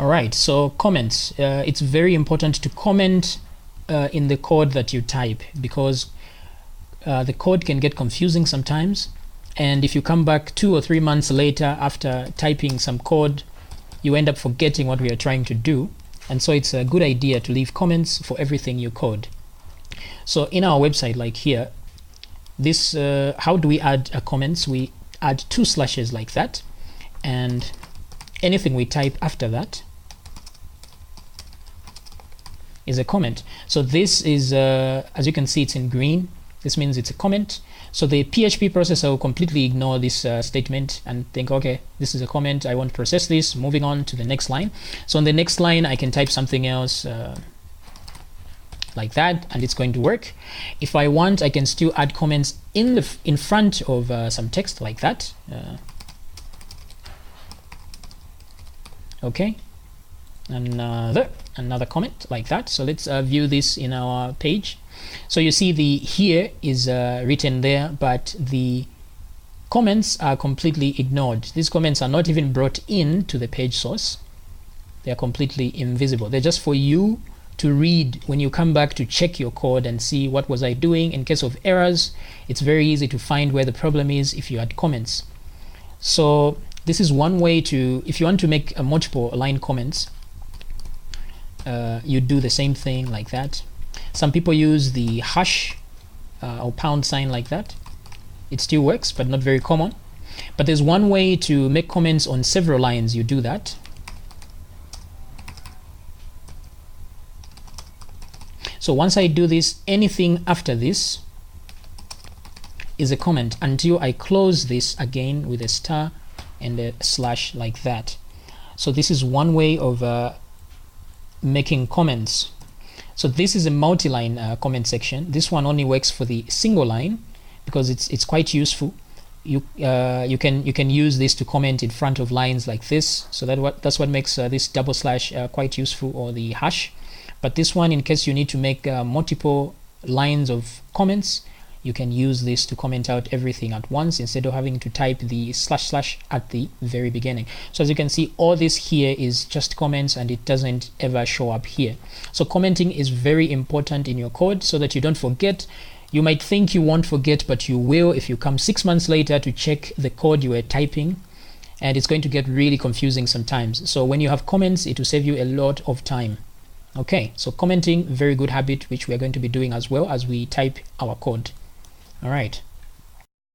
All right, so comments. It's very important to comment in the code that you type, because the code can get confusing sometimes, and if you come back 2 or 3 months later after typing some code, you end up forgetting what we are trying to do. And so it's a good idea to leave comments for everything you code. So in our website, like here, this how do we add comments? We add 2 slashes like that, and anything we type after that is a comment. So this is as you can see, it's in green. This means it's a comment. So the PHP processor will completely ignore this statement and think, okay, this is a comment, I won't process this, moving on to the next line. So on the next line I can type something else like that, and it's going to work. If I want, I can still add comments in front of some text like that. Okay, another comment like that. So let's view this in our page. So you see the here is written there, but the comments are completely ignored. These comments are not even brought in to the page source. They are completely invisible. They're just for you to read when you come back to check your code and see what was I doing. In case of errors, it's very easy to find where the problem is if you add comments. So this is one way to, if you want to make a multiple line comments, you do the same thing like that. Some people use the hash or pound sign like that. It still works, but not very common. But there's one way to make comments on several lines. You do that. So once I do this, anything after this is a comment until I close this again with a star and a slash like that. So this is one way of making comments. So this is a multi-line comment section. This one only works for the single line because it's quite useful. You can use this to comment in front of lines like this. So that's what makes this double slash quite useful, or the hash. But this one, in case you need to make multiple lines of comments, you can use this to comment out everything at once instead of having to type the slash slash at the very beginning. So as you can see, all this here is just comments and it doesn't ever show up here. So commenting is very important in your code so that you don't forget. You might think you won't forget, but you will if you come 6 months later to check the code you were typing, and it's going to get really confusing sometimes. So when you have comments, it will save you a lot of time. Okay, so commenting, very good habit, which we are going to be doing as well as we type our code. All right.